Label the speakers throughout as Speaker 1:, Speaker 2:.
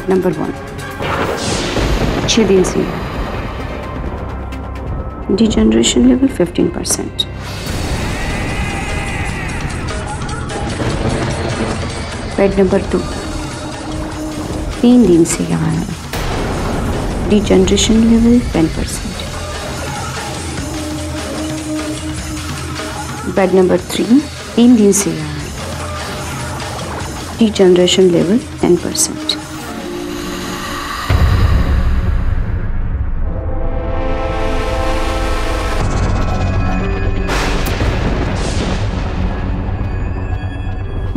Speaker 1: Bed number 1, 6 दिन से degeneration level 15%। Bed number 2, 3 दिन से यहाँ है, डिजनरेशन लेवल 10%। बेड नंबर 3, 3 दिन से यहाँ है, डिजनरेशन लेवल 10%।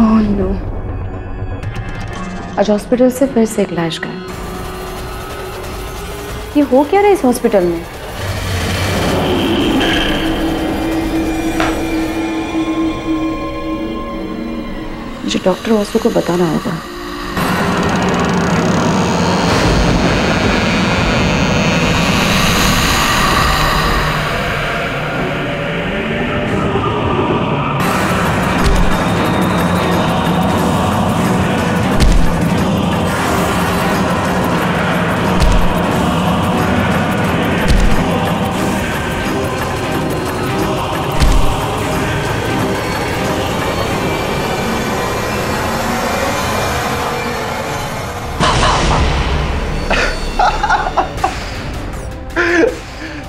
Speaker 1: ओह नो, आज हॉस्पिटल से फिर से एक लाश गायब। ये हो क्या रहा है इस हॉस्पिटल में? मुझे डॉक्टर वासु को बताना होगा।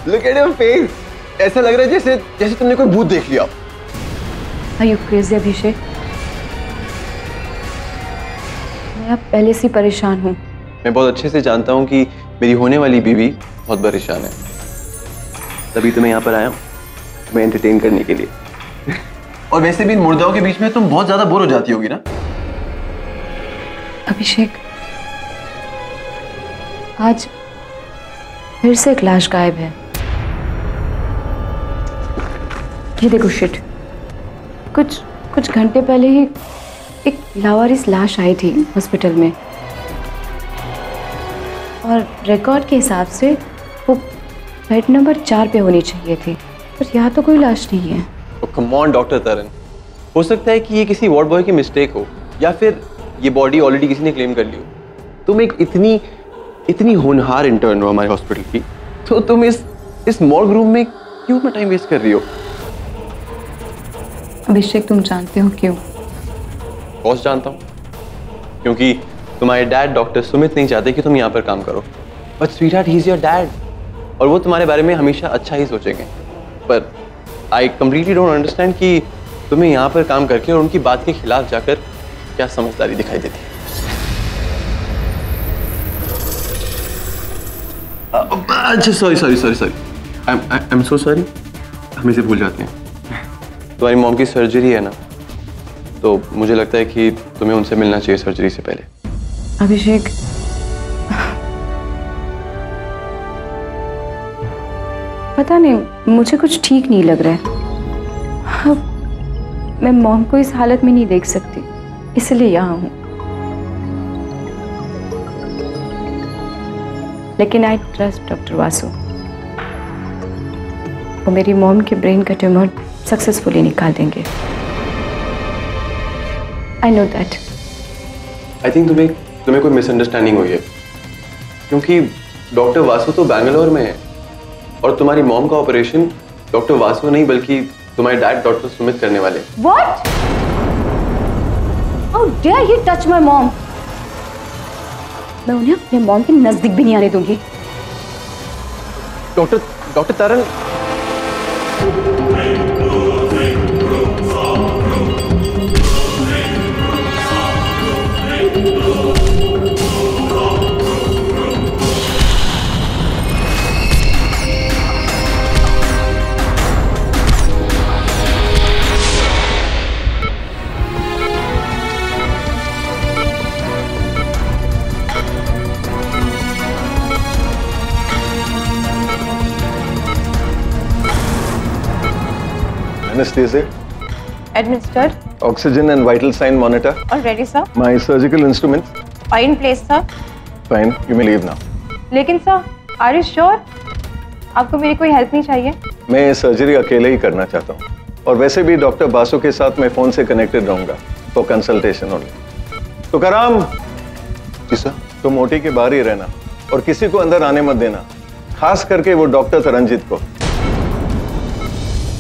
Speaker 2: Look at your face. ऐसा लग रहा है जैसे तुमने कोई भूत देख लिया।
Speaker 1: Are you crazy, अभिषेक? मैं अब पहले से परेशान हूँ।
Speaker 2: मैं बहुत अच्छे से जानता हूँ कि मेरी होने वाली बीवी बहुत परेशान है, तभी तो मैं यहाँ पर आया हूँ तुम्हें एंटरटेन करने के लिए। और वैसे भी इन मुर्दाओं के बीच में तुम बहुत ज्यादा बोर हो जाती होगी ना।
Speaker 1: अभिषेक, आज फिर से एक लाश गायब है। ये देखो शिट, कुछ घंटे पहले ही एक लावारिस लाश आई थी हॉस्पिटल में, और रिकॉर्ड के हिसाब से वो बेड नंबर 4 पे होनी चाहिए थी, पर यहाँ तो कोई लाश नहीं है।
Speaker 2: कम ऑन डॉक्टर तरन, हो सकता है कि ये किसी वार्ड बॉय की मिस्टेक हो, या फिर ये बॉडी ऑलरेडी किसी ने क्लेम कर ली हो। तुम एक इतनी होनहार इंटर्न हो हमारे हॉस्पिटल की, तो तुम इस मॉर्ग रूम में क्यों अपना टाइम वेस्ट कर रही हो?
Speaker 1: अभिषेक, तुम जानते हो क्यों?
Speaker 2: बॉस जानता हूँ, क्योंकि तुम्हारे डैड डॉक्टर सुमित नहीं चाहते कि तुम यहाँ पर काम करो। But sweetheart, he is your dad, और वो तुम्हारे बारे में हमेशा अच्छा ही सोचेंगे। पर आई कंप्लीटली डोंट अंडरस्टैंड कि तुम्हें यहाँ पर काम करके और उनकी बात के खिलाफ जाकर क्या समझदारी दिखाई देती है। अच्छा sorry I am so sorry, हम इसे भूल जाते हैं। तुम्हारी मॉम की सर्जरी है ना, तो मुझे लगता है कि तुम्हें उनसे मिलना चाहिए सर्जरी से पहले।
Speaker 1: अभिषेक, पता नहीं, मुझे कुछ ठीक नहीं लग रहा है। मैं मॉम को इस हालत में नहीं देख सकती, इसलिए यहाँ हूँ। लेकिन आई ट्रस्ट डॉक्टर वासु, वो मेरी मॉम के ब्रेन का ट्यूमर सक्सेसफुली निकाल देंगे। I know that.
Speaker 2: I think तुम्हें कोई मिसअंडरस्टैंडिंग हुई है, क्योंकि डॉक्टर वासु तो बैंगलोर में है, और तुम्हारी मॉम का ऑपरेशन डॉक्टर वासु नहीं बल्कि तुम्हारे डैड डॉक्टर सुमित करने वाले।
Speaker 1: What? How dare you touch my mom? मैं उन्हें अपने मॉम के नजदीक भी नहीं आने दूंगी।
Speaker 2: Doctor Taran,
Speaker 3: Anesthesia,
Speaker 4: Administered.
Speaker 3: oxygen and vital sign monitor.
Speaker 4: Already, sir.
Speaker 3: My surgical instruments.
Speaker 4: Are in place, sir.
Speaker 3: Fine, you may leave now.
Speaker 4: लेकिन सर, are you sure? आपको मेरी कोई हेल्प नहीं चाहिए?
Speaker 3: मैं ये सर्जरी अकेले ही करना चाहता हूँ, और वैसे भी डॉक्टर बासु के साथ मैं फोन से कनेक्टेड रहूंगा फॉर कंसल्टेशन ओनली। तुकाराम।
Speaker 2: जी सर।
Speaker 3: तो मोटी के बाहर ही रहना और किसी को अंदर आने मत देना, खास करके वो डॉक्टर तरनजीत को।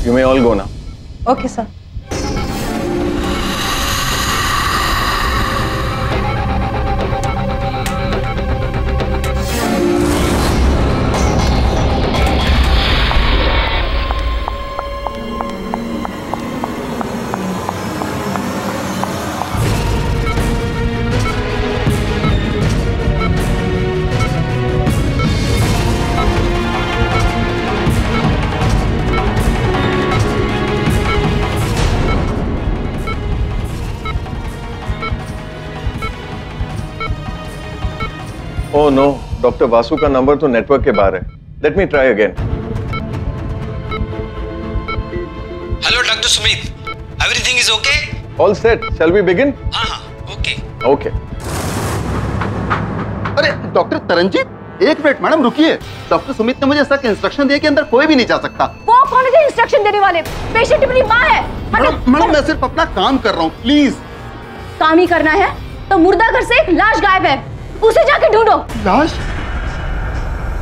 Speaker 3: यू मे ऑल गो ना।
Speaker 4: Okay sir.
Speaker 3: Oh no, doctor Vasu का नंबर तो नेटवर्क के बाहर है। Let me try again.
Speaker 5: Hello doctor Sumit, everything is okay?
Speaker 3: All set, shall we begin?
Speaker 5: हाँ, ओके।
Speaker 3: ओके।
Speaker 6: अरे डॉक्टर तरनजीत, एक मिनट मैडम रुकिए। डॉक्टर सुमित ने मुझे सख्त इंस्ट्रक्शन दिए कि अंदर कोई भी नहीं जा सकता।
Speaker 4: वो कौन है इंस्ट्रक्शन देने वाले? पेशेंट अपनी माँ है।
Speaker 6: मैडम मैं सिर्फ अपना काम कर रहा हूँ, प्लीज।
Speaker 4: काम ही करना है तो मुर्दा घर से एक लाश गायब है, उसे जाके ढूंढो।
Speaker 6: लाश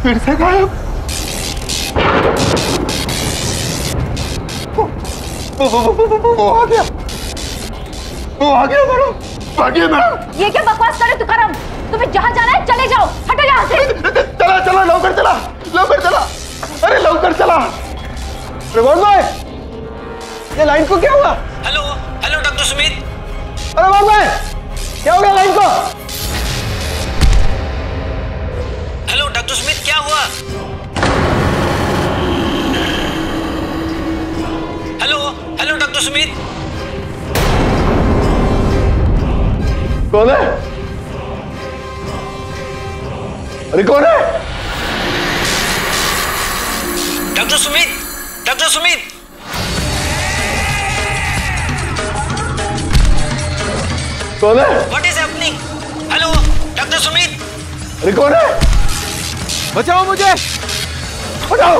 Speaker 6: फिर से गायब? वो आ गया, वो आ गया मैडम, आ गया मैडम।
Speaker 4: ये क्या बकवास करे तू करम? तुम्हें जहाँ जाना है चले जाओ, हटो यहाँ से।
Speaker 6: चला चला, लौकर चला, लौकर चला, अरे लौकर चला। रिवॉर्ड बॉय, ये लाइन को क्या हुआ?
Speaker 5: Hello hello doctor Sumit.
Speaker 6: अरे रिवॉर्ड बॉय, क्या हो गया लाइन को?
Speaker 5: हेलो डॉक्टर सुमित, क्या हुआ? Hello hello doctor Sumit.
Speaker 3: कौन है? अरे कौन है?
Speaker 5: Doctor Sumit, doctor Sumit.
Speaker 3: कौन है?
Speaker 5: What is happening? Hello doctor Sumit.
Speaker 3: अरे कौन है?
Speaker 5: बचाओ मुझे।
Speaker 3: हटाओ,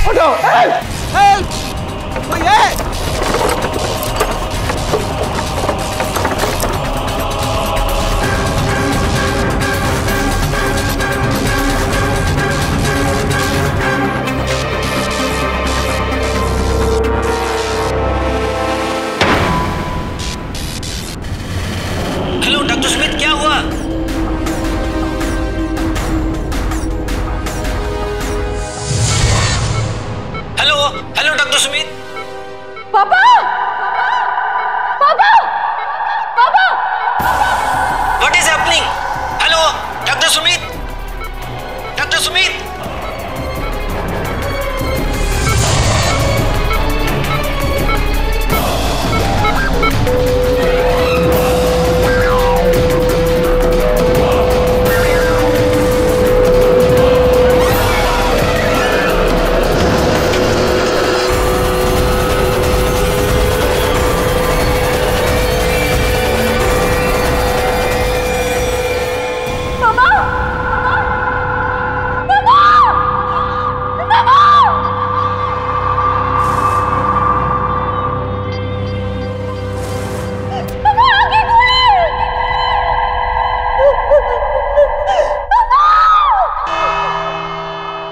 Speaker 3: हटाओ, हेल्प,
Speaker 5: हेल्प, कोई है? हेलो डॉक्टर सुमित, क्या हुआ? Hello hello doctor Sumit.
Speaker 4: पापा, पापा, पापा।
Speaker 5: What is happening? Hello doctor Sumit, doctor Sumit.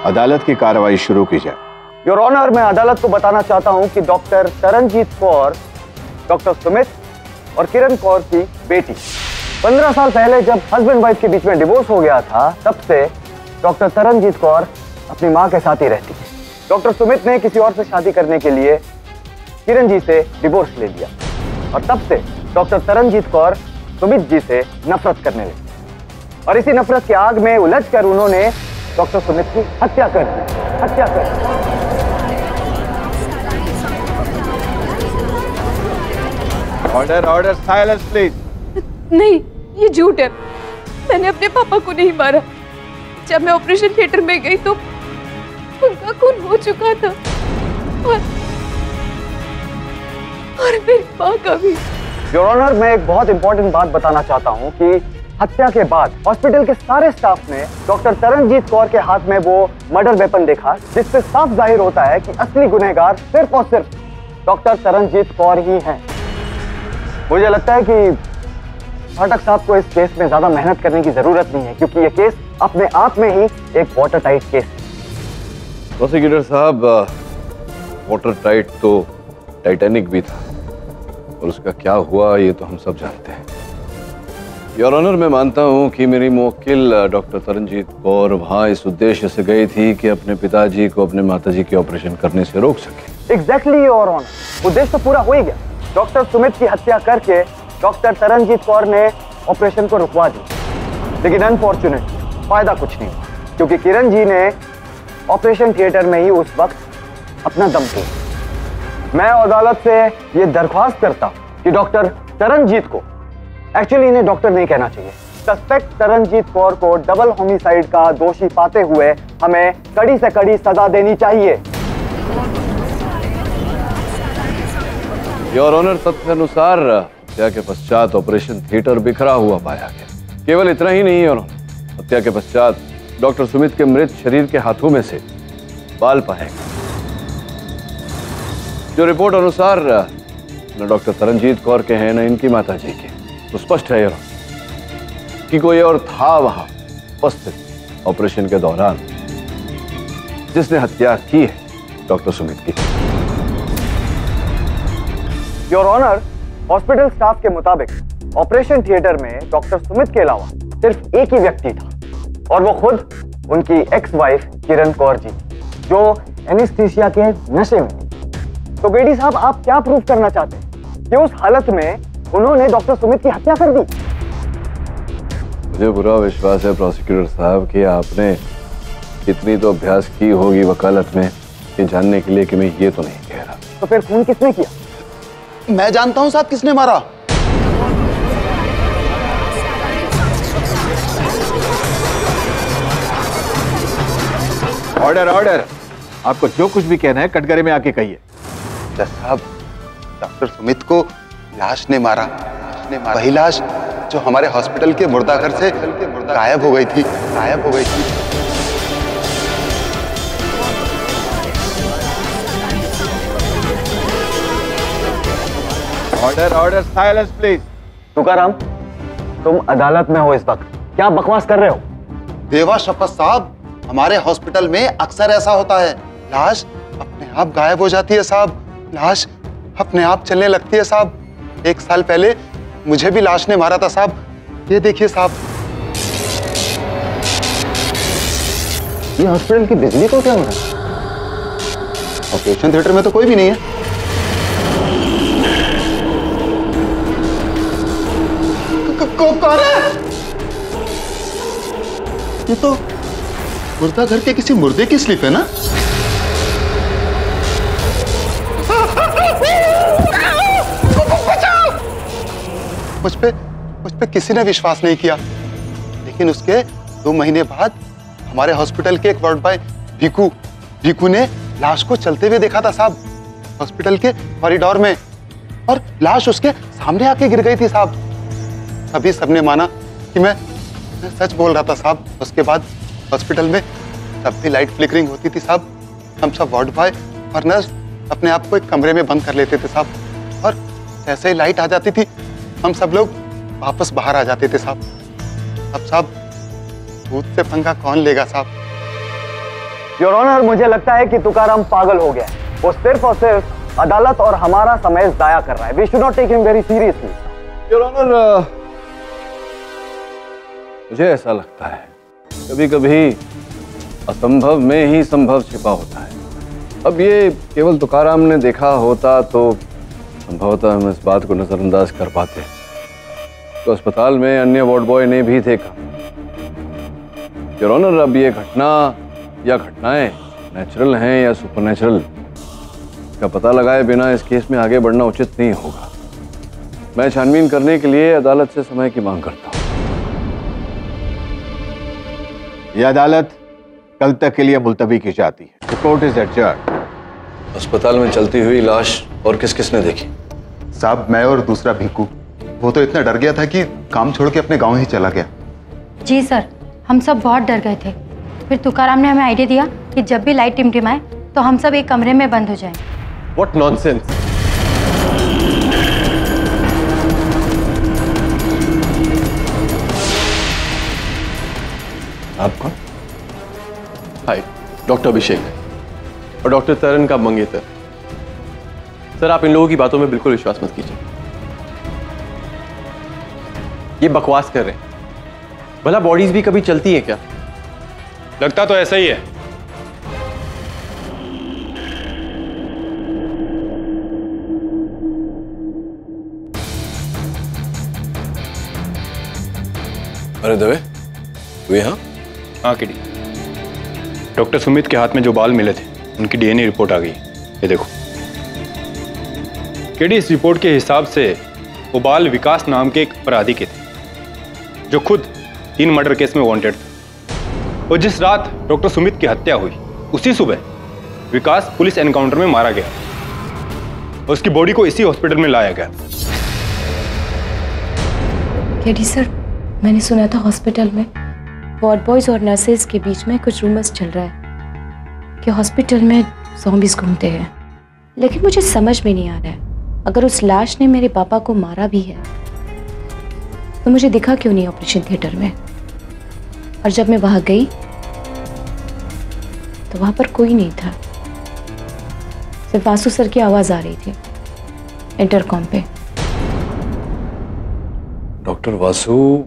Speaker 3: अदालत की कार्रवाई शुरू की जाए।
Speaker 7: योर ऑनर, मैं अदालत को बताना चाहता हूं कि डॉक्टर तरनजीत कौर डॉक्टर सुमित और किरण कौर की बेटी। 15 साल पहले जब हस्बैंड वाइफ के बीच में डिवोर्स हो गया था, तब से डॉक्टर तरनजीत कौर अपनी मां के साथ ही रहती है। डॉक्टर सुमित ने किसी और से शादी करने के लिए किरण जी से डिवोर्स ले लिया और तब से डॉक्टर तरनजीत कौर सुमित जी से नफरत करने लगी और इसी नफरत की आग में उलझकर उन्होंने डॉक्टर सुमित की हत्या कर दी। हत्या कर दी।
Speaker 3: Order, order, silence please.
Speaker 1: नहीं, ये झूठ है। मैंने अपने पापा को नहीं मारा। जब मैं ऑपरेशन थिएटर में गई तो उनका खून हो चुका था और मेरी माँ का भी।
Speaker 7: योर ऑनर, मैं एक बहुत इंपॉर्टेंट बात बताना चाहता हूँ कि हत्या के बाद हॉस्पिटल के सारे स्टाफ ने डॉक्टर तरनजीत कौर के हाथ में वो मर्डर वेपन देखा, जिससे साफ जाहिर होता है कि असली गुनहगार सिर्फ और सिर्फ डॉक्टर तरनजीत कौर ही हैं। मुझे लगता है कि फाटक साहब को इस केस में ज्यादा मेहनत करने की जरूरत नहीं है, क्योंकि ये केस अपने आप में ही एक वाटर टाइट केस है।
Speaker 8: प्रोसिक्यूटर साहब, वाटर टाइट तो टाइटैनिक भी था, और उसका क्या हुआ ये तो हम सब जानते हैं। योर ऑनर, मैं मानता हूं कि मेरी मुवक्किल डॉक्टर तरनजीत कौर वहां इस उद्देश्य से गई थी कि अपने पिताजी को अपने माताजी के ऑपरेशन करने से रोक सके।
Speaker 7: एग्जैक्टली योर ऑनर, उद्देश्य तो पूरा हो ही गया। डॉक्टर सुमित की हत्या करके डॉक्टर तरनजीत कौर ने ऑपरेशन को रुकवा दिया, लेकिन अनफॉर्चुनेट फायदा कुछ नहीं हुआ, क्योंकि किरण जी ने ऑपरेशन थिएटर में ही उस वक्त अपना दम तोड़ा। मैं अदालत से ये दरख्वास्त करता कि डॉक्टर तरनजीत को, एक्चुअली इन्हें डॉक्टर नहीं कहना चाहिए, सस्पेक्ट तरनजीत कौर को डबल होमिसाइड का दोषी पाते हुए हमें कड़ी से कड़ी सजा देनी चाहिए।
Speaker 8: योर ऑनर, तथ्य अनुसार हत्या के पश्चात ऑपरेशन थिएटर बिखरा हुआ पाया गया। केवल इतना ही नहीं योर ऑनर, हत्या के पश्चात डॉक्टर सुमित के मृत शरीर के हाथों में से बाल पाए गए। जो रिपोर्ट अनुसार न डॉक्टर तरनजीत कौर के हैं न इनकी माताजी के, तो स्पष्ट है योर ऑनर कि कोई और था वहां उपस्थित ऑपरेशन के दौरान जिसने हत्या की है डॉक्टर सुमित की।
Speaker 7: योर ऑनर, हॉस्पिटल स्टाफ के मुताबिक ऑपरेशन थिएटर में डॉक्टर सुमित के अलावा सिर्फ एक ही व्यक्ति था, और वो खुद उनकी एक्स वाइफ किरण कौर जी, जो एनेस्थीसिया के नशे में। तो बेडी साहब, आप क्या प्रूव करना चाहते हैं कि उस हालत में उन्होंने डॉक्टर सुमित की हत्या कर दी?
Speaker 8: मुझे पूरा विश्वास है प्रोसिक्यूटर साहब कि आपने इतनी तो अभ्यास की होगी वकालत में ये जानने के लिए कि मैं ये तो नहीं कह रहा।
Speaker 7: तो फिर खून किसने किया?
Speaker 6: मैं जानता हूं साहब किसने मारा।
Speaker 3: ऑर्डर ऑर्डर, आपको जो कुछ भी कहना है कटघरे में आके कहिए।
Speaker 6: जज साहब, डॉक्टर सुमित को लाश ने मारा, वही लाश जो हमारे हॉस्पिटल के मुर्दाघर से गायब हो गई थी।
Speaker 3: Order order, silence please.
Speaker 7: Tukaram, तुम अदालत में हो इस वक्त, क्या बकवास कर रहे हो?
Speaker 6: देवा शपथ साहब, हमारे हॉस्पिटल में अक्सर ऐसा होता है, लाश अपने आप गायब हो जाती है साहब, लाश अपने आप चलने लगती है साहब। 1 साल पहले मुझे भी लाश ने मारा था साहब, ये देखिए साहब।
Speaker 7: ये हॉस्पिटल की बिजली को क्या हो रहा है?
Speaker 6: ऑपरेशन थिएटर में तो कोई भी नहीं है। कौन है? ये तो मुर्दा घर के किसी मुर्दे की स्लिप है ना? मुझ पे किसी ने विश्वास नहीं किया, लेकिन उसके 2 महीने बाद हमारे हॉस्पिटल के एक वार्ड बॉय भीकू ने लाश को चलते हुए देखा था साहब, हॉस्पिटल के कॉरिडोर में, और लाश उसके सामने आके गिर गई थी साहब। अभी सबने माना कि मैं सच बोल रहा था साहब। उसके बाद हॉस्पिटल में तब भी लाइट फ्लिकरिंग होती थी साहब। हम सब वार्ड बॉय और नर्स अपने आप को एक कमरे में बंद कर लेते थे साहब, और जैसे ही लाइट आ जाती थी हम सब लोग वापस बाहर आ जाते थे साहब। अब साहब, भूत से पंगा कौन लेगा साहब?
Speaker 7: योर ऑनर, मुझे लगता है कि तुकाराम पागल हो गया है। वो सिर्फ और सिर्फ अदालत और हमारा समय जाया कर रहा है। We should not take him very seriously.
Speaker 8: Your honour, मुझे ऐसा लगता है कभी कभी असंभव में ही संभव छिपा होता है। अब ये केवल तुकाराम ने देखा होता तो संभवतः हम इस बात को नजरअंदाज कर पाते, तो अस्पताल में अन्य वार्ड बॉय ने भी देखा। योर ऑनर, अब ये घटना या घटनाएं नेचुरल हैं या सुपरनेचुरल, इसका पता लगाए बिना इस केस में आगे बढ़ना उचित नहीं होगा। मैं छानबीन करने के लिए अदालत से समय की मांग करता हूं।
Speaker 3: यह अदालत कल तक के लिए मुलतवी की जाती है। The court is adjourned.
Speaker 8: अस्पताल में चलती हुई लाश और किस किसने देखी?
Speaker 6: साहब, मैं और दूसरा भीकू। वो तो इतना डर गया था कि काम छोड़ के अपने गांव ही चला गया।
Speaker 9: जी सर, हम सब बहुत डर गए थे। फिर तुकाराम ने हमें आइडिया दिया कि जब भी लाइट टिमटिमाए तो हम सब एक कमरे में बंद हो जाएं।
Speaker 2: What nonsense!
Speaker 8: आप कौन?
Speaker 2: हाय, डॉक्टर अभिषेक और डॉक्टर तरन का मंगेतर। सर, आप इन लोगों की बातों में बिल्कुल विश्वास मत कीजिए, ये बकवास कर रहे हैं। भला बॉडीज भी कभी चलती हैं क्या?
Speaker 10: लगता तो ऐसा ही है।
Speaker 8: अरे दवे, तू यहाँ?
Speaker 10: हाँ किडी, डॉक्टर सुमित के हाथ में जो बाल मिले थे उनकी डीएनए रिपोर्ट आ गई। ये देखो किडी, इस रिपोर्ट के हिसाब से वो बाल विकास नाम के एक अपराधी के थे जो खुद 3 मर्डर केस में वांटेड था। और जिस रात डॉक्टर सुमित की हत्या हुई उसी सुबह विकास पुलिस एनकाउंटर में मारा गया और उसकी बॉडी को इसी हॉस्पिटल में लाया गया।
Speaker 1: केडी सर, मैंने सुना था हॉस्पिटल में वार्ड बॉयज और नर्सेज के बीच में कुछ रूमर्स चल रहा है कि हॉस्पिटल में ज़ॉम्बीज घूमते हैं, लेकिन मुझे समझ में नहीं आ रहा है, अगर उस लाश ने मेरे पापा को मारा भी है तो मुझे दिखा क्यों नहीं ऑपरेशन थिएटर में? और जब मैं वहां गई तो वहां पर कोई नहीं था, सिर्फ वासु सर की आवाज आ रही थी इंटरकॉम पे।
Speaker 8: डॉक्टर वासु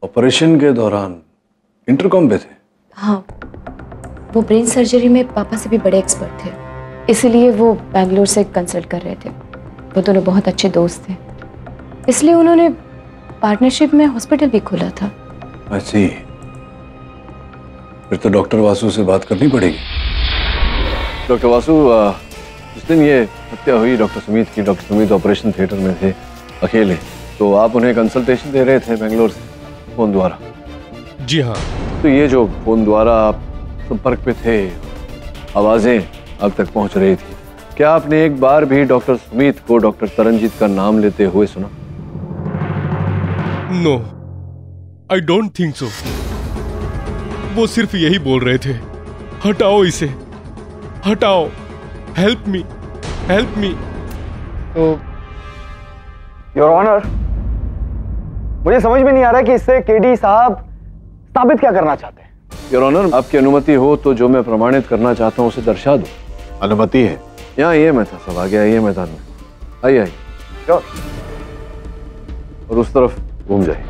Speaker 8: ऑपरेशन के दौरान इंटरकॉम पे थे?
Speaker 1: हाँ, वो ब्रेन सर्जरी में पापा से भी बड़े एक्सपर्ट थे, इसीलिए वो बैंगलोर से कंसल्ट कर रहे थे। वो दोनों बहुत अच्छे दोस्त थे, इसलिए उन्होंने पार्टनरशिप में हॉस्पिटल भी खोला था।
Speaker 8: ऐसी फिर तो डॉक्टर वासु से बात करनी पड़ेगी। डॉक्टर वासु, जिस दिन ये हत्या हुई डॉक्टर सुमित की, डॉक्टर सुमित ऑपरेशन थिएटर में थे अकेले, तो आप उन्हें कंसल्टेशन दे रहे थे बेंगलोर से फोन द्वारा?
Speaker 11: जी हाँ।
Speaker 8: तो ये जो फोन द्वारा आप संपर्क पे थे, आवाजें आप तक पहुंच रही थी, क्या आपने एक बार भी डॉक्टर सुमित को डॉक्टर तरनजीत का नाम लेते हुए सुना?
Speaker 11: No, I don't think so. वो सिर्फ यही बोल रहे थे, हटाओ इसे, हटाओ, हेल्प मी, हेल्प मी।
Speaker 7: तो योर ऑनर, मुझे समझ में नहीं आ रहा कि इससे केडी साहब साबित क्या करना चाहते हैं।
Speaker 8: योर ऑनर, आपकी अनुमति हो तो जो मैं प्रमाणित करना चाहता हूं उसे दर्शा दो।
Speaker 3: अनुमति है?
Speaker 8: यहाँ ये मैं था, सब आ गया, ये मैदान में आइए आइए। और उस तरफ घूम जाइए।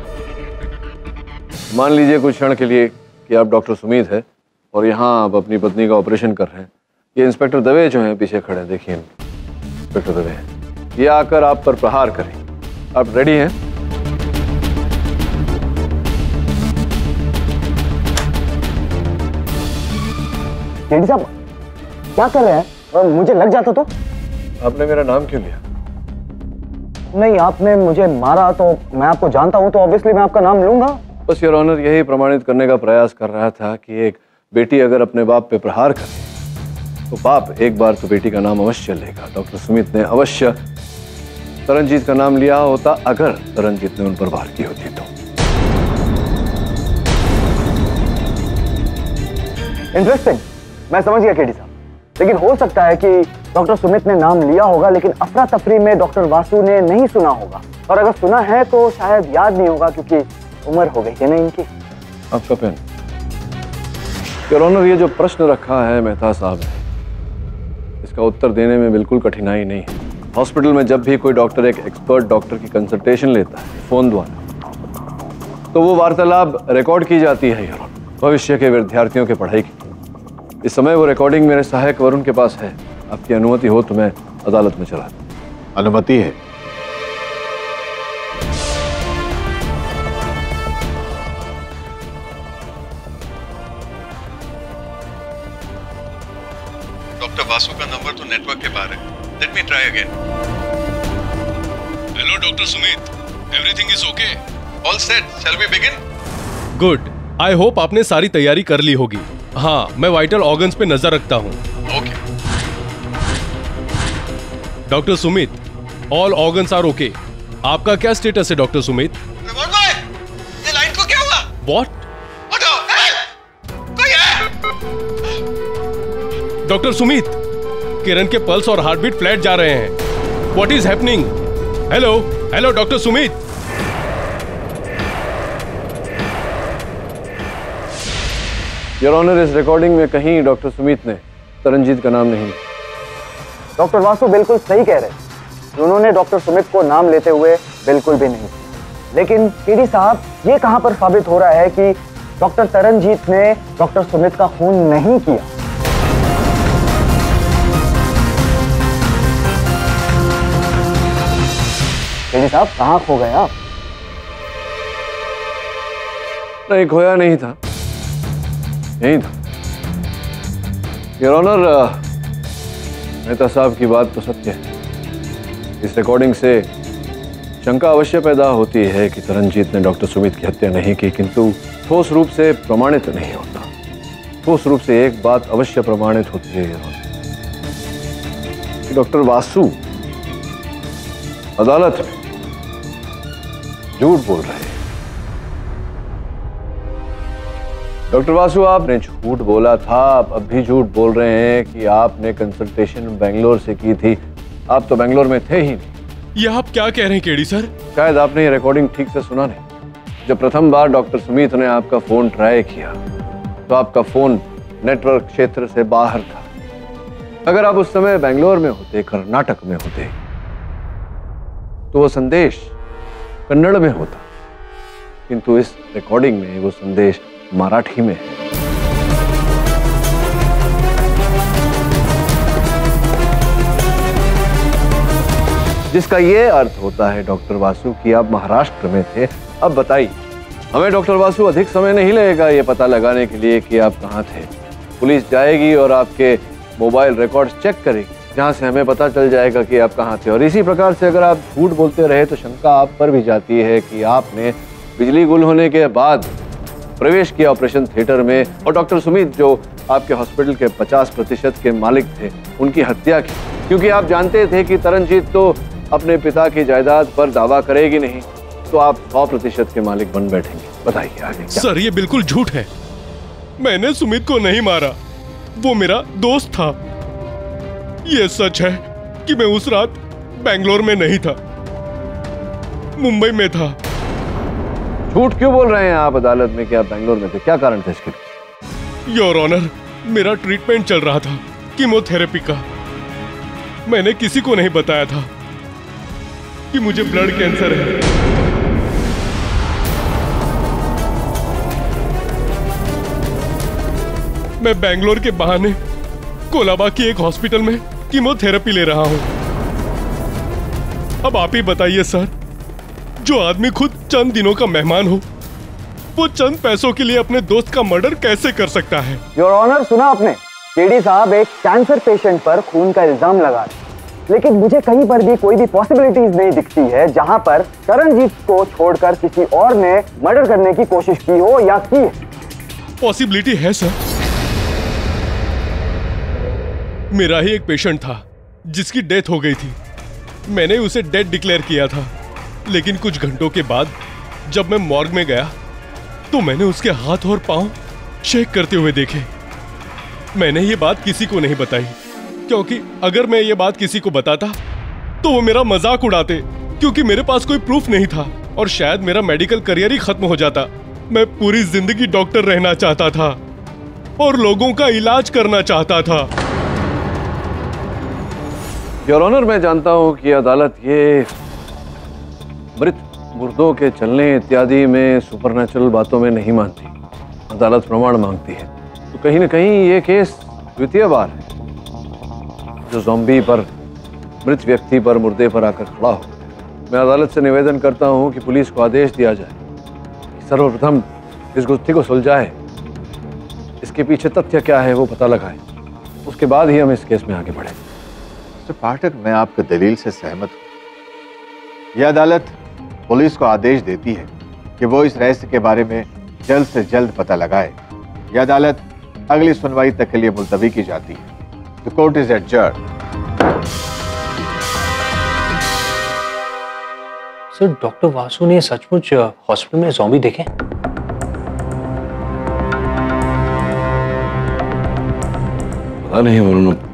Speaker 8: मान लीजिए कुछ क्षण के लिए कि आप डॉक्टर सुमित है और यहाँ आप अपनी पत्नी का ऑपरेशन कर रहे हैं। ये इंस्पेक्टर दवे जो हैं पीछे खड़े हैं, देखिए इंस्पेक्टर दवे हैं, ये आकर आप पर प्रहार करें। आप रेडी हैं?
Speaker 7: केडी साहब क्या कर रहे हैं? मुझे लग जाता तो?
Speaker 8: आपने मेरा नाम क्यों लिया?
Speaker 7: नहीं, आपने मुझे मारा तो मैं आपको जानता हूं, तो ऑब्वियसली मैं आपका नाम लूंगा।
Speaker 8: बस योर ऑनर, यही प्रमाणित करने का प्रयास कर रहा था कि एक बेटी अगर अपने बाप पे प्रहार करे तो बाप एक बार तो बेटी का नाम अवश्य लेगा। डॉक्टर सुमित ने अवश्य तरनजीत का नाम लिया होता अगर तरनजीत ने उन पर वार की होती तो।
Speaker 7: इंटरेस्टिंग, मैं समझ गया केडी साहब, लेकिन हो सकता है कि डॉक्टर सुमित ने नाम लिया होगा लेकिन अफरा तफरी में डॉक्टर वासु ने नहीं सुना होगा, और अगर सुना है तो शायद याद नहीं होगा क्योंकि उम्र हो गई है ना इनकी।
Speaker 8: आपका पेन। योर ऑनर, ये जो प्रश्न रखा है मेहता साहब ने, इसका उत्तर देने में बिल्कुल कठिनाई नहीं है। हॉस्पिटल में जब भी कोई डॉक्टर एक एक्सपर्ट डॉक्टर की कंसल्टेशन लेता है फोन द्वारा, तो वो वार्तालाप रिकॉर्ड की जाती है योर ऑनर, भविष्य के विद्यार्थियों के पढ़ाई की। इस समय वो रिकॉर्डिंग मेरे सहायक वरुण के पास है। आपकी अनुमति हो तो मैं अदालत में चला दूं।
Speaker 3: अनुमति है।
Speaker 2: डॉक्टर वासु का नंबर तो नेटवर्क के बाहर है। Let me try again.
Speaker 11: Hello doctor Sumit, everything is okay?
Speaker 2: All set, shall we begin?
Speaker 11: Good, I hope आपने सारी तैयारी कर ली होगी। हाँ, मैं वाइटल ऑर्गन्स पे नजर रखता हूँ।
Speaker 2: Okay.
Speaker 11: Doctor Sumit, all organs are okay. आपका क्या स्टेटस है डॉक्टर सुमित?
Speaker 5: ये लाइट को क्या हुआ?
Speaker 11: व्हाट? डॉक्टर सुमित, किरण के पल्स और हार्टबीट फ्लैट जा रहे हैं। What is happening? Hello hello doctor Sumit.
Speaker 8: Your honour, इस रिकॉर्डिंग में कहीं डॉक्टर सुमित ने तरनजीत का नाम नहीं लिया।
Speaker 7: डॉक्टर वासु बिल्कुल सही कह रहे हैं। उन्होंने डॉक्टर सुमित को नाम लेते हुए बिल्कुल भी नहीं। लेकिन केडी साहब, ये कहां पर साबित हो रहा है कि डॉक्टर तरनजीत ने डॉक्टर सुमित का खून नहीं किया? केडी साहब, कहां खो गए आप?
Speaker 8: नहीं, खोया नहीं था, यही था। योर ऑनर, मेहता साहब की बात तो सत्य है। इस रिकॉर्डिंग से शंका अवश्य पैदा होती है कि तरनजीत ने डॉक्टर सुमित की हत्या नहीं की, किंतु ठोस रूप से प्रमाणित नहीं होता। ठोस रूप से एक बात अवश्य प्रमाणित होती है योर ऑनर, कि डॉक्टर वासु अदालत में झूठ बोल रहे हैं। डॉक्टर वासु, आपने झूठ बोला था, आप अब भी झूठ बोल रहे हैं कि आपने कंसल्टेशन बेंगलोर से की थी। आप तो बेंगलोर में थे ही नहीं।
Speaker 11: ये आप क्या कह रहे हैं केडी सर?
Speaker 8: शायद आपने ये रिकॉर्डिंग ठीक से सुना नहीं। जब प्रथम बार डॉक्टर सुमित ने आपका फोन ट्राई किया तो आपका फोन नेटवर्क क्षेत्र से बाहर था। अगर आप उस समय बेंगलोर में होते, कर्नाटक में होते, तो वो संदेश कन्नड़ में होता, किंतु इस रिकॉर्डिंग में वो संदेश मराठी में है। जिसका ये अर्थ होता है डॉक्टर वासु कि आप महाराष्ट्र में थे। अब बताइए, हमें डॉक्टर वासु अधिक समय नहीं लगेगा ये पता लगाने के लिए कि आप कहाँ थे। पुलिस जाएगी और आपके मोबाइल रिकॉर्ड्स चेक करेगी, जहाँ से हमें पता चल जाएगा कि आप कहाँ थे। और इसी प्रकार से अगर आप झूठ बोलते रहे तो शंका आप पर भी जाती है कि आपने बिजली गुल होने के बाद प्रवेश किया ऑपरेशन थिएटर में और डॉक्टर सुमित, जो आपके हॉस्पिटल के 50% के मालिक थे, उनकी हत्या की, क्योंकि आप जानते थे कि तरनजीत तो अपने पिता की जायदाद पर दावा करेगी नहीं, तो आप 100% के मालिक बन बैठेंगे। बताइए आगे क्या?
Speaker 11: सर, ये बिल्कुल झूठ है। मैंने सुमित को नहीं मारा, वो मेरा दोस्त था। ये सच है कि मैं उस रात बेंगलोर में नहीं था, मुंबई में था।
Speaker 8: झूठ क्यों बोल रहे हैं आप अदालत में कि आप बेंगलोर में थे? क्या कारण था इसके?
Speaker 11: योर ऑनर, मेरा ट्रीटमेंट चल रहा था कीमोथेरेपी का। मैंने किसी को नहीं बताया था कि मुझे ब्लड कैंसर है। मैं बेंगलोर के बहाने कोलाबा की एक हॉस्पिटल में कीमोथेरेपी ले रहा हूं। अब आप ही बताइए सर, जो आदमी खुद चंद दिनों का मेहमान हो, वो चंद पैसों के लिए अपने दोस्त का मर्डर कैसे कर सकता है?
Speaker 7: योर ऑनर, सुना आपने? केडी साहब एक कैंसर पेशेंट पर खून का इल्जाम लगा रहे, लेकिन मुझे कहीं पर भी कोई भी पॉसिबिलिटीज नहीं दिखती है जहां पर तरनजीत को छोड़कर किसी और ने मर्डर करने की कोशिश की हो या की है।
Speaker 11: पॉसिबिलिटी है सर। मेरा ही एक पेशेंट था जिसकी डेथ हो गई थी। मैंने उसे डेड डिक्लेयर किया था, लेकिन कुछ घंटों के बाद जब मैं मॉर्ग में गया तो मैंने उसके हाथ और पांव शेक करते हुए देखे। मैंने ये बात किसी को नहीं बताई, क्योंकि अगर मैं ये बात किसी को बताता तो वो मेरा मजाक उड़ाते, क्योंकि मेरे पास कोई प्रूफ नहीं था और शायद मेरा मेडिकल करियर ही खत्म हो जाता। मैं पूरी जिंदगी डॉक्टर रहना चाहता था और लोगों का इलाज करना चाहता था।
Speaker 8: योर ऑनर, मैं जानता हूं कि अदालत ये मृत मुर्दों के चलने इत्यादि में सुपरनैचुरल बातों में नहीं मानती। अदालत प्रमाण मांगती है। तो कहीं ना कहीं ये केस द्वितीय बार है जो ज़ॉम्बी पर, मृत व्यक्ति पर, मुर्दे पर आकर खड़ा हो। मैं अदालत से निवेदन करता हूं कि पुलिस को आदेश दिया जाए कि सर्वप्रथम इस गुत्थी को सुलझाए, इसके पीछे तथ्य क्या है वो पता लगाए, उसके बाद ही हम इस केस में आगे बढ़े।
Speaker 3: मिस्टर पाठक, मैं आपके दलील से सहमत हूं। यह अदालत पुलिस को आदेश देती है कि वो इस रहस्य के बारे में जल्द से जल्द पता लगाए। यह अदालत अगली सुनवाई तक के लिए मुलतवी की जाती है। The court is adjourned.
Speaker 12: Sir, doctor Vasu ने सचमुच हॉस्पिटल में ज़ॉम्बी देखे?
Speaker 8: पता नहीं उन्होंने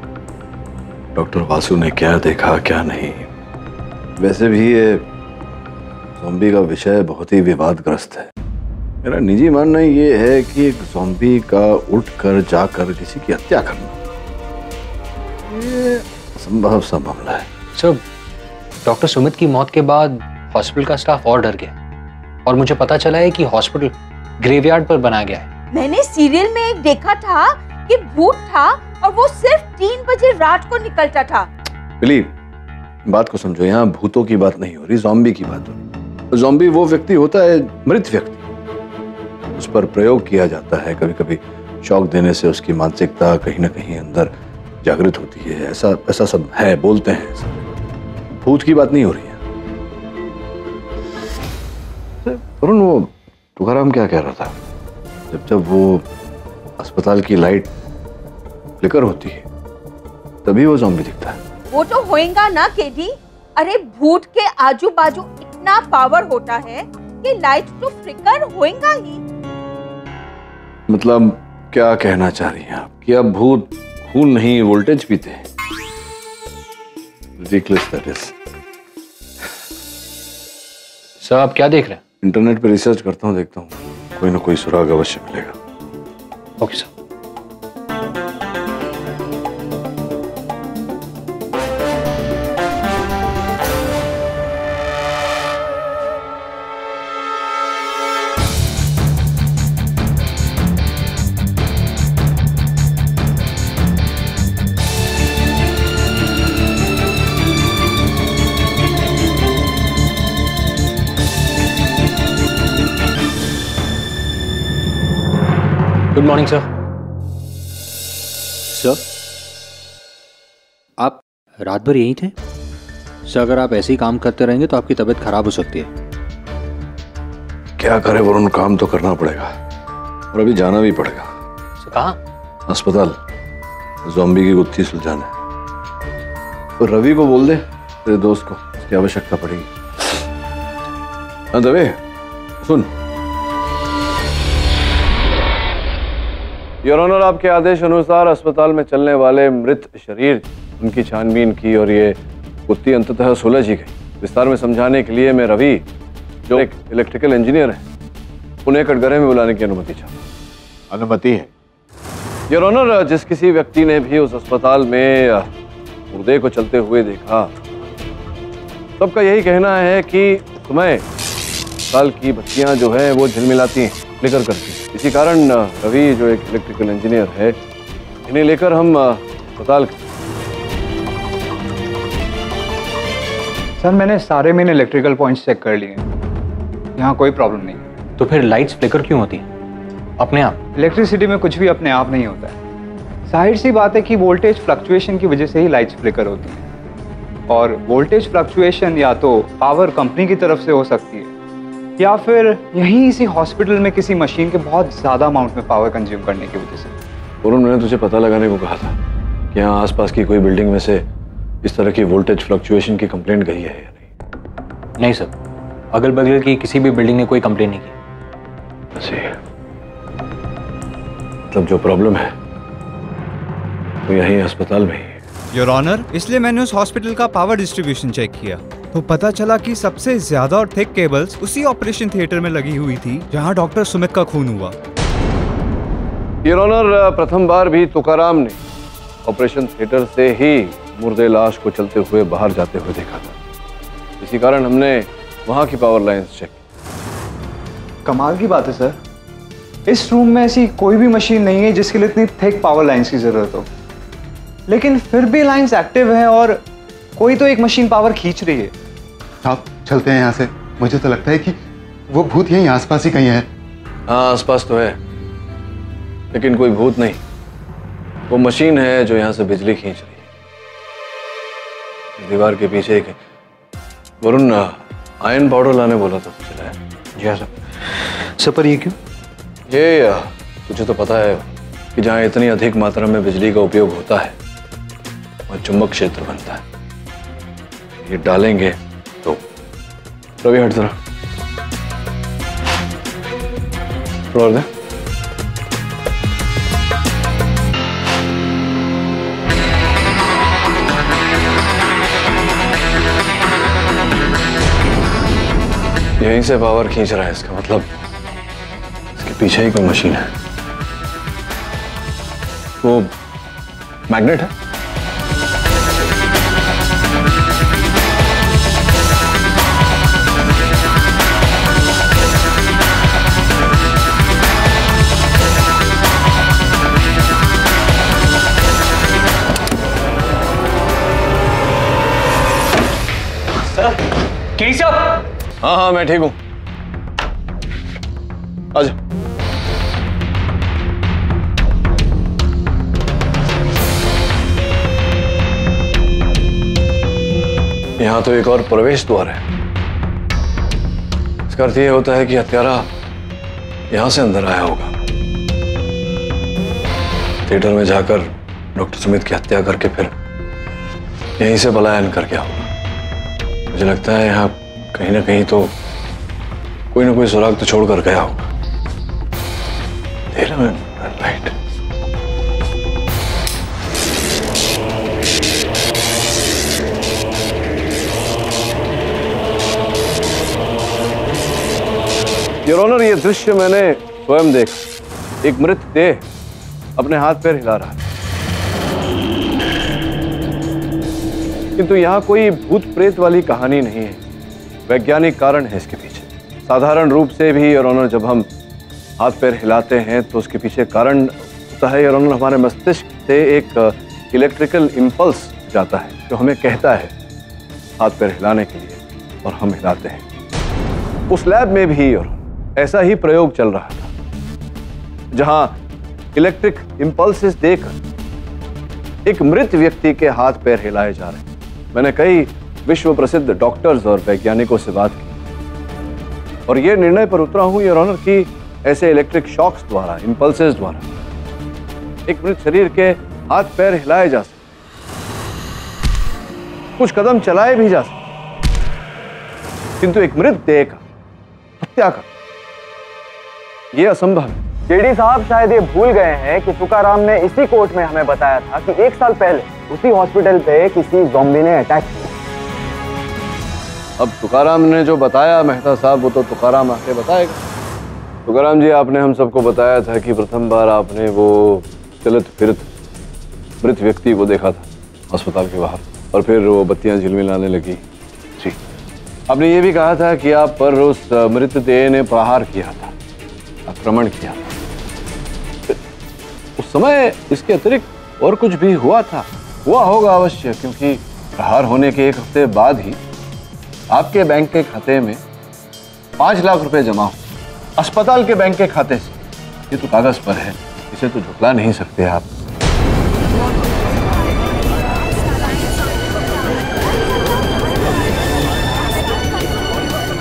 Speaker 8: डॉक्टर वासु ने क्या देखा क्या नहीं। वैसे भी ये ज़ॉम्बी का विषय बहुत ही विवादग्रस्त है। मेरा निजी मानना ये है कि एक ज़ॉम्बी का उठकर जाकर किसी की हत्या करना ये असंभव सा मामला है।
Speaker 12: सर, डॉक्टर सुमित की मौत के बाद हॉस्पिटल का स्टाफ और डर गया और मुझे पता चला है कि हॉस्पिटल ग्रेवयार्ड पर बनाया गया है।
Speaker 13: मैंने सीरियल में एक देखा था कि भूत था और वो सिर्फ 3 बजे रात को निकलता था।
Speaker 8: बिलीव, बात को समझो, यहाँ भूतों की बात नहीं हो रही, ज़ॉम्बी की बात हो रही। ज़ॉम्बी वो व्यक्ति होता है, मृत व्यक्ति, उस पर प्रयोग किया जाता है। कभी कभी शॉक देने से उसकी मानसिकता कहीं ना कहीं अंदर जागृत होती है। ऐसा सब है, बोलते हैं ऐसा। भूत की बात नहीं हो रही है। वरुण, वो तुकाराम क्या कह रहा था? जब वो अस्पताल की लाइट फ्लिकर होती है तभी वो ज़ॉम्बी दिखता है।
Speaker 13: वो तो होएगा ना केडी। अरे भूत के आजू बाजू इतना पावर होता है कि लाइट तो फ्लिकर होएगा ही।
Speaker 8: मतलब क्या कहना चाह रही हैं आप कि अब भूत खून नहीं वोल्टेज पीते हैं? Ridiculous that is.
Speaker 12: सर, आप क्या देख रहे हैं?
Speaker 8: इंटरनेट पे रिसर्च करता हूँ, देखता हूँ कोई ना कोई सुराग अवश्य मिलेगा।
Speaker 12: Okay sir. Good morning sir.
Speaker 14: Sir, आप रात भर यहीं थे? सर, अगर आप ऐसे ही काम करते रहेंगे तो आपकी तबीयत खराब हो सकती है।
Speaker 8: क्या करे वरुण, काम तो करना पड़ेगा और अभी जाना भी पड़ेगा।
Speaker 12: सर, कहाँ?
Speaker 8: अस्पताल, ज़ॉम्बी की गुत्थी सुलझाने। तो रवि को बोल दे, तेरे दोस्त को, उसकी आवश्यकता पड़ेगी। हाँ दवे, सुन। योर ऑनर, आपके आदेश अनुसार अस्पताल में चलने वाले मृत शरीर, उनकी छानबीन की और ये गुत्थी अंततः सुलझ ही गई। विस्तार में समझाने के लिए मैं रवि, जो एक इलेक्ट्रिकल इंजीनियर है, उन्हें कटघरे में बुलाने की अनुमति चाहता।
Speaker 3: अनुमति है?
Speaker 8: योर ऑनर, जिस किसी व्यक्ति ने भी उस अस्पताल में मुर्दे को चलते हुए देखा, सबका यही कहना है कि सुबह अस्पताल की बत्तियां जो है वो झिलमिलाती हैं, फ्लिकर करती हैं। इसी कारण रवि, जो एक इलेक्ट्रिकल इंजीनियर है, इन्हें लेकर हम अस्पताल।
Speaker 15: सर, मैंने सारे मेन इलेक्ट्रिकल पॉइंट्स चेक कर लिए, यहाँ कोई प्रॉब्लम नहीं।
Speaker 12: तो फिर लाइट्स फ्लिकर क्यों होती हैं अपने आप?
Speaker 15: इलेक्ट्रिसिटी में कुछ भी अपने आप नहीं होता है। जाहिर सी बात है कि वोल्टेज फ्लक्चुएशन की वजह से ही लाइट्स फ्लिकर होती हैं, और वोल्टेज फ्लक्चुएशन या तो पावर कंपनी की तरफ से हो सकती है या फिर यहीं इसी हॉस्पिटल में किसी मशीन के बहुत ज्यादा अमाउंट में पावर कंज्यूम करने की वजह से।
Speaker 8: वरुण, मैंने तुझे पता लगाने को कहा था कि यहाँ आसपास की कोई बिल्डिंग में से इस तरह की वोल्टेज फ्लक्चुएशन की कंप्लेंट गई है या नहीं?
Speaker 12: नहीं सर, अगल बगल की किसी भी बिल्डिंग ने कोई कंप्लेंट नहीं की।
Speaker 8: अच्छा, मतलब जो प्रॉब्लम है वो यहीं अस्पताल में ही है।
Speaker 16: योर ऑनर, इसलिए मैंने उस हॉस्पिटल का पावर डिस्ट्रीब्यूशन चेक किया तो पता चला कि सबसे ज्यादा और थिक केबल्स उसी ऑपरेशन थिएटर में लगी हुई थी जहां डॉक्टर सुमित का खून हुआ।
Speaker 8: योर ऑनर, प्रथम बार भी तुकाराम ने ऑपरेशन थिएटर से ही मुर्दे लाश को चलते हुए बाहर जाते हुए देखा था। इसी कारण हमने वहां की पावर लाइंस चेक की।
Speaker 15: कमाल की बात है सर, इस रूम में ऐसी कोई भी मशीन नहीं है जिसके लिए इतनी थिक पावर लाइंस की जरूरत हो, लेकिन फिर भी लाइंस एक्टिव है और कोई तो एक मशीन पावर खींच रही है।
Speaker 6: आप चलते हैं यहाँ से, मुझे तो लगता है कि वो भूत यहीं आसपास ही कहीं है।
Speaker 8: हाँ, आसपास तो है, लेकिन कोई भूत नहीं, वो मशीन है जो यहाँ से बिजली खींच रही है। दीवार के पीछे एक वरुण, आयरन पाउडर लाने बोला था, तो चला है।
Speaker 12: जी हाँ सर, पर ये क्यों?
Speaker 8: ये तुझे तो पता है कि जहाँ इतनी अधिक मात्रा में बिजली का उपयोग होता है वहाँ चुंबक क्षेत्र बनता है। ये डालेंगे तो रवि, हट जरा, थोड़ा और दे। यहीं से पावर खींच रहा है, इसका मतलब पीछे ही कोई मशीन है। वो मैग्नेट है।
Speaker 2: केडी साहब।
Speaker 8: हाँ हाँ मैं ठीक हूं। आजा। यहां तो एक और प्रवेश द्वार है। इसका अर्थ यह होता है कि हत्यारा यहां से अंदर आया होगा, थिएटर में जाकर डॉक्टर सुमित की हत्या करके फिर यहीं से पलायन कर गया होगा। मुझे लगता है यहाँ कहीं ना कहीं तो कोई ना कोई सुराग तो छोड़ कर गया होगा। राइट। योर ऑनर, ये दृश्य मैंने स्वयं देखा। एक मृत देह अपने हाथ पैर हिला रहा है, किंतु यहाँ कोई भूत प्रेत वाली कहानी नहीं है। वैज्ञानिक कारण है इसके पीछे। साधारण रूप से भी योर ऑनर जब हम हाथ पैर हिलाते हैं तो उसके पीछे कारण होता है योर ऑनर, हमारे मस्तिष्क से एक इलेक्ट्रिकल इंपल्स जाता है जो हमें कहता है हाथ पैर हिलाने के लिए, और हम हिलाते हैं। उस लैब में भी योर ऐसा ही प्रयोग चल रहा था, जहां इलेक्ट्रिक इंपल्सेस देकर एक मृत व्यक्ति के हाथ पैर हिलाए जा रहे हैं। मैंने कई विश्व प्रसिद्ध डॉक्टर्स और वैज्ञानिकों से बात की और यह निर्णय पर उतरा हूं योर ऑनर कि ऐसे इलेक्ट्रिक शॉक्स द्वारा, इंपल्सेस द्वारा एक मृत शरीर के हाथ पैर हिलाए जा सकते, कुछ कदम चलाए भी जा सकते, किंतु एक मृत देह का हत्या कर यह असंभव है।
Speaker 7: केडी साहब शायद ये भूल गए हैं कि तुकाराम ने इसी कोर्ट में हमें बताया था कि 1 साल पहले उसी हॉस्पिटल पे किसी ज़ॉम्बी ने अटैक किया।
Speaker 8: अब तुकाराम ने जो बताया मेहता साहब, वो तो तुकाराम आके बताएगा। तुकाराम जी, आपने हम सबको बताया था कि प्रथम बार आपने वो चलत फिरत मृत व्यक्ति को देखा था अस्पताल के बाहर, और फिर वो बत्तियां झिलमिलाने लगी। जी, आपने ये भी कहा था कि आप पर उस मृत देह ने प्रहार किया था, आक्रमण किया था। उस समय इसके अतिरिक्त और कुछ भी हुआ था? हुआ होगा अवश्य, क्योंकि प्रहार होने के 1 हफ्ते बाद ही आपके बैंक के खाते में 5 लाख रुपए जमा हो, अस्पताल के बैंक के खाते से। ये तो कागज पर है, इसे तो झुठला नहीं सकते आप।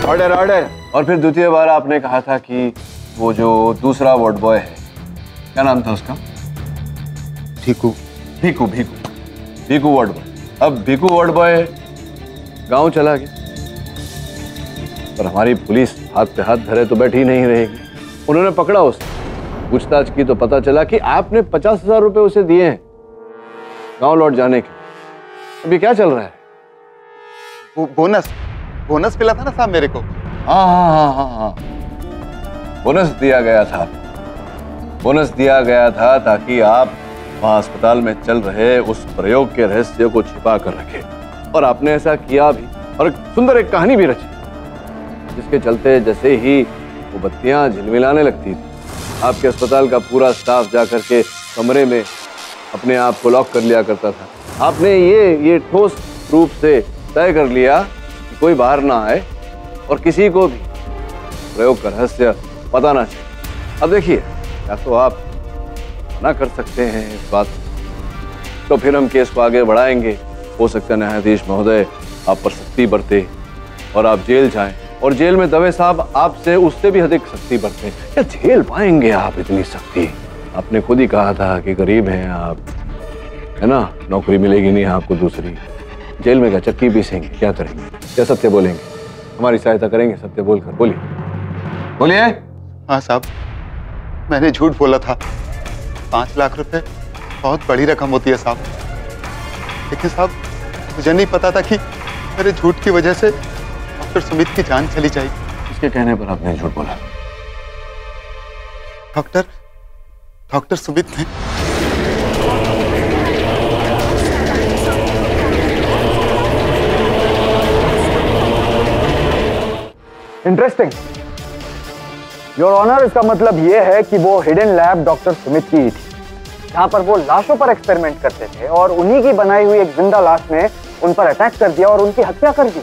Speaker 8: Order order. और फिर द्वितीय बार आपने कहा था कि वो जो दूसरा वार्ड बॉय है, क्या नाम था उसका?
Speaker 6: भीकू।
Speaker 8: Bhiku Bhiku Bhiku ward boy. अब भीकू वार्ड बॉय गांव चला गया, पर हमारी पुलिस हाथ पे हाथ धरे तो बैठी नहीं रहेगी। उन्होंने पकड़ा उसे, पूछताछ की तो पता चला कि आपने 50,000 रुपए उसे दिए हैं गांव लौट जाने के। अभी क्या चल रहा है?
Speaker 6: वो बोनस मिला था ना साहब मेरे को।
Speaker 8: हाँ हाँ हाँ हाँ हाँ, बोनस दिया गया था। बोनस दिया गया था ताकि आप वहां अस्पताल में चल रहे उस प्रयोग के रहस्य को छिपा कर रखे, और आपने ऐसा किया भी, और सुंदर एक कहानी भी रची, जिसके चलते जैसे ही वो बत्तियां झिलमिलाने लगती थी, आपके अस्पताल का पूरा स्टाफ जाकर के कमरे में अपने आप को लॉक कर लिया करता था। आपने ये ठोस रूप से तय कर लिया कि कोई बाहर ना आए और किसी को भी प्रयोग का रहस्य पता ना चले। अब देखिए, या तो आप मना कर सकते हैं इस बात, तो फिर हम केस को आगे बढ़ाएंगे। हो सकता है न्यायाधीश महोदय आप पर सख्ती बरते और आप जेल जाएं, और जेल में दवे साहब आपसे उससे भी अधिक सख्ती बरते। क्या झेल पाएंगे आप इतनी सख्ती? आपने खुद ही कहा था कि गरीब हैं आप, है ना, नौकरी मिलेगी नहीं आपको दूसरी, जेल में क्या चक्की पीसेंगे? क्या करेंगे? क्या सत्य बोलेंगे? हमारी सहायता करेंगे सत्य बोलकर? बोलिए बोलिए।
Speaker 6: हाँ साहब, मैंने झूठ बोला था। 5 लाख रुपए बहुत बड़ी रकम होती है साहब, लेकिन साहब मुझे नहीं पता था कि मेरे झूठ की वजह से डॉक्टर सुमित की जान चली जाएगी।
Speaker 8: इसके कहने पर आपने झूठ बोला?
Speaker 6: डॉक्टर सुमित ने
Speaker 7: इंटरेस्टिंग योर ऑनर, इसका मतलब यह है कि वो हिडन लैब डॉक्टर सुमित की ही थी, जहां पर वो लाशों पर एक्सपेरिमेंट करते थे और उन्हीं की बनाई हुई एक जिंदा लाश ने उन पर अटैक कर दिया और उनकी हत्या कर दी।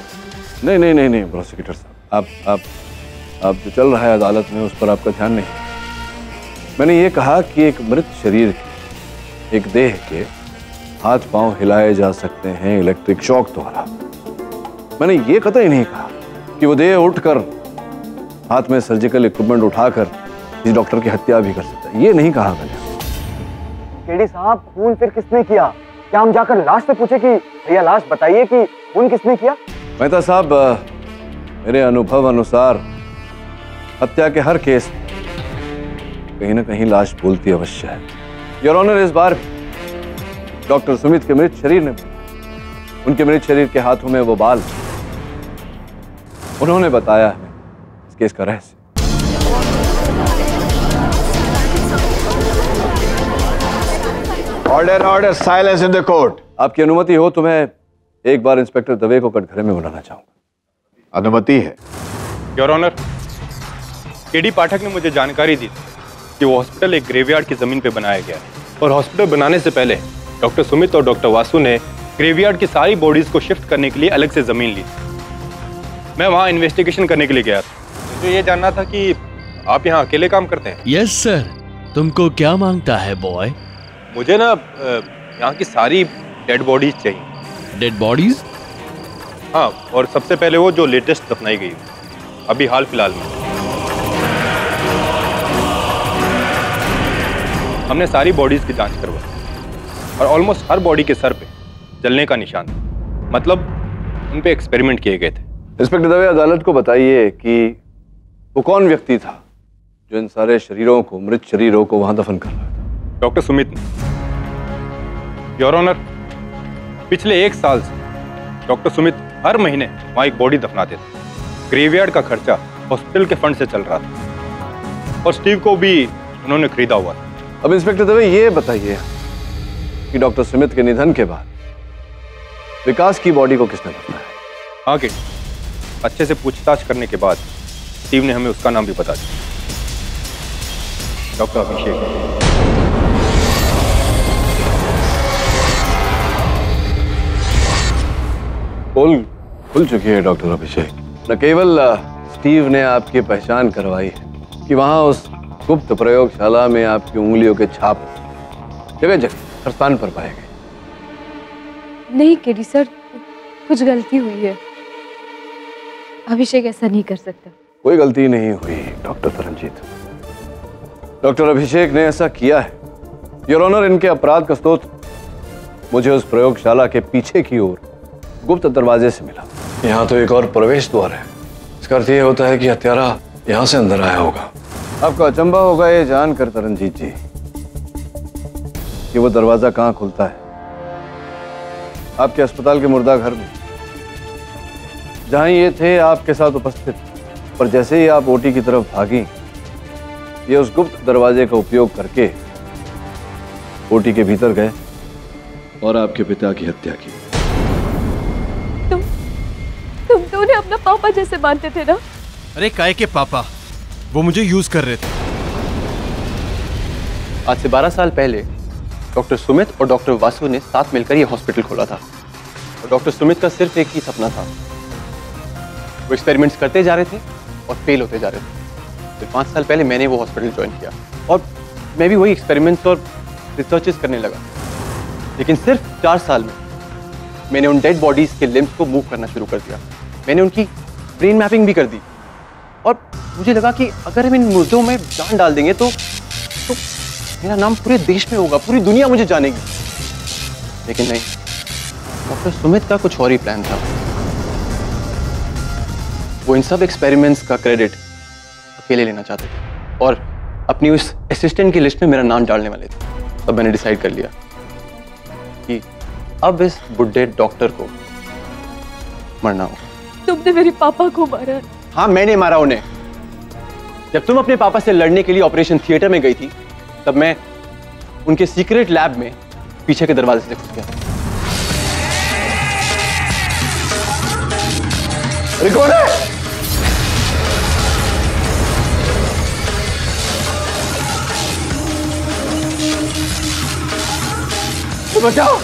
Speaker 8: नहीं नहीं नहीं नहीं प्रोसिक्यूटर साहब, आप जो चल रहा है अदालत में उस पर आपका ध्यान नहीं। मैंने ये कहा कि एक मृत शरीर के, एक देह के हाथ पांव हिलाए जा सकते हैं इलेक्ट्रिक शॉक द्वारा। मैंने ये कतई नहीं कहा कि वो देह उठकर हाथ में सर्जिकल इक्विपमेंट उठाकर किसी डॉक्टर की हत्या भी कर सकता है, ये नहीं कहा मैंने।
Speaker 7: केडी साहब, खून फिर किसने किया? क्या हम जाकर लाश से पूछे कि भैया लाश बताइए कि खून किसने किया?
Speaker 8: मेहता साहब, मेरे अनुभव अनुसार हत्या के हर केस में कहीं ना कहीं लाश बोलती अवश्य है। योर ऑनर, इस बार डॉक्टर सुमित के मृत शरीर ने, उनके मृत शरीर के हाथों में वो बाल, उन्होंने बताया है इस केस का रहस्य।
Speaker 3: Order order, silence in the court.
Speaker 8: आपकी अनुमति हो तो मैं एक बार इंस्पेक्टर दवे को कटघरे में बुलाना चाहूंगा।
Speaker 3: अनुमति है।
Speaker 10: योर ऑनर, केडी पाठक ने मुझे जानकारी दी कि वो हॉस्पिटल एक ग्रेवयार्ड की जमीन पे बनाया गया है और हॉस्पिटल बनाने से पहले डॉक्टर सुमित और डॉक्टर वासु ने ग्रेवयार्ड की सारी बॉडीज को शिफ्ट करने के लिए अलग से जमीन ली। मैं वहाँ इन्वेस्टिगेशन करने के लिए गया था। मुझे ये जानना था कि आप यहाँ अकेले काम करते हैं?
Speaker 17: Yes sir. तुमको क्या मांगता है बॉय?
Speaker 10: मुझे ना यहाँ की सारी डेड बॉडीज चाहिए।
Speaker 17: Dead bodies?
Speaker 10: हाँ, और सबसे पहले वो जो लेटेस्ट दफनाई गई अभी हाल फिलहाल में। हमने सारी बॉडीज की जांच करवाई और ऑलमोस्ट हर बॉडी के सर पे जलने का निशान था, मतलब उन पे एक्सपेरिमेंट किए गए थे।
Speaker 8: इंस्पेक्टर दवे, अदालत को बताइए कि वो कौन व्यक्ति था जो इन सारे शरीरों को, मृत शरीरों को वहां दफन कर रहा है?
Speaker 10: डॉक्टर सुमित ने। योर ऑनर, पिछले 1 साल से डॉक्टर सुमित हर महीने वहां एक बॉडी दफनाते थे। ग्रेवयार्ड का खर्चा हॉस्पिटल के फंड से चल रहा था और स्टीव को भी उन्होंने खरीदा हुआ था।
Speaker 8: अब इंस्पेक्टर दवे, ये बताइए कि डॉक्टर सुमित के निधन के बाद विकास की बॉडी को किसने दफनाया?
Speaker 10: हाँ के अच्छे से पूछताछ करने के बाद स्टीव ने हमें उसका नाम भी बता दिया, डॉक्टर अभिषेक।
Speaker 8: पोल खुल चुकी है डॉक्टर अभिषेक। न केवल स्टीव ने आपकी पहचान करवाई है कि वहां उस गुप्त प्रयोगशाला में आपकी उंगलियों के छाप जगह जगह हर स्थान पर पाए गए।
Speaker 1: नहीं केडी सर, कुछ गलती हुई है। अभिषेक ऐसा नहीं कर सकता।
Speaker 8: कोई गलती नहीं हुई डॉक्टर तरनजीत। डॉक्टर अभिषेक ने ऐसा किया है। योर ऑनर, इनके अपराध का स्रोत मुझे उस प्रयोगशाला के पीछे की ओर गुप्त दरवाजे से मिला। यहाँ तो एक और प्रवेश द्वार है। इसका अर्थ ये होता है कि हत्यारा यहाँ से अंदर आया होगा। आपको अचंभा होगा ये जानकर तरनजीत जी कि वो दरवाजा कहाँ खुलता है। आपके अस्पताल के मुर्दा घर में, जहां ये थे आपके साथ उपस्थित, पर जैसे ही आप ओटी की तरफ भागी, ये उस गुप्त दरवाजे का उपयोग करके ओटी के भीतर गए और आपके पिता की हत्या की।
Speaker 1: तुम तो उन्हें अपना पापा जैसे मानते थे ना?
Speaker 11: अरे काय के पापा, वो मुझे यूज कर रहे थे।
Speaker 2: आज से 12 साल पहले डॉक्टर सुमित और डॉक्टर वासु ने साथ मिलकर ये हॉस्पिटल खोला था और डॉक्टर सुमित का सिर्फ एक ही सपना था। वो एक्सपेरिमेंट्स करते जा रहे थे और फेल होते जा रहे थे। फिर 5 साल पहले मैंने वो हॉस्पिटल ज्वाइन किया और मैं भी वही एक्सपेरिमेंट्स और रिसर्चेस करने लगा। लेकिन सिर्फ 4 साल में मैंने उन डेड बॉडीज के लिम्स को मूव करना शुरू कर दिया। मैंने उनकी ब्रेन मैपिंग भी कर दी और मुझे लगा कि अगर हम इन मुर्दों में जान डाल देंगे तो मेरा नाम पूरे देश में होगा, पूरी दुनिया मुझे जानेगी। लेकिन नहीं, डॉक्टर सुमित का कुछ और ही प्लान था। वो इन सब एक्सपेरिमेंट्स का क्रेडिट अकेले लेना चाहते थे और अपनी उस असिस्टेंट की लिस्ट में मेरा नाम डालने वाले थे। तब मैंने डिसाइड कर लिया कि अब इस बुड्ढे डॉक्टर को मरना होगा।
Speaker 1: तुमने मेरे पापा को मारा।
Speaker 2: हाँ, मैंने मारा उन्हें। जब तुम अपने पापा से लड़ने के लिए ऑपरेशन थिएटर में गई थी, तब मैं उनके सीक्रेट लैब में पीछे के दरवाजे से घुस गया।
Speaker 3: अरे कौन है? तो बचाओ,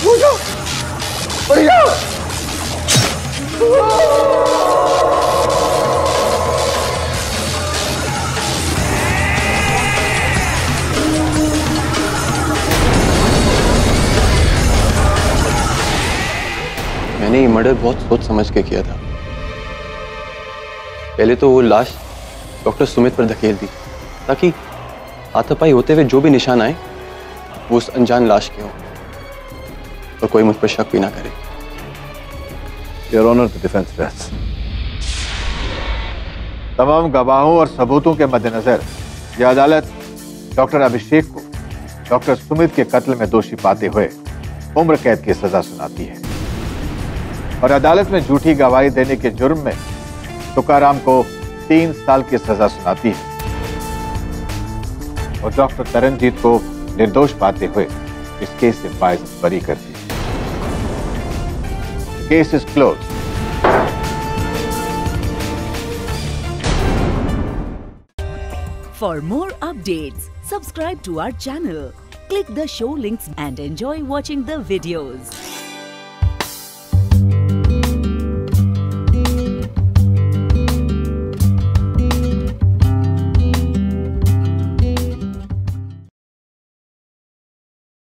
Speaker 3: बचाओ, बचाओ।
Speaker 2: मैंने ये मर्डर बहुत सोच समझ के किया था। पहले तो वो लाश डॉक्टर सुमित पर धकेल दी ताकि हाथापाई होते हुए जो भी निशान आए वो उस अनजान लाश के हों और कोई मुझ पर शक भी ना करे।
Speaker 3: Your honour, the defence rest. तमाम गवाहों और सबूतों के मद्देनजर यह अदालत डॉक्टर अभिषेक को डॉक्टर सुमित के कत्ल में दोषी पाते हुए उम्र कैद की सजा सुनाती है और अदालत में झूठी गवाही देने के जुर्म में तुकाराम को 3 साल की सजा सुनाती है और डॉक्टर तरनजीत को निर्दोष पाते हुए इस केस से बाइज्जत बरी करती है। Case is close.
Speaker 18: For more updates, subscribe to our channel, click the show links and enjoy watching the videos.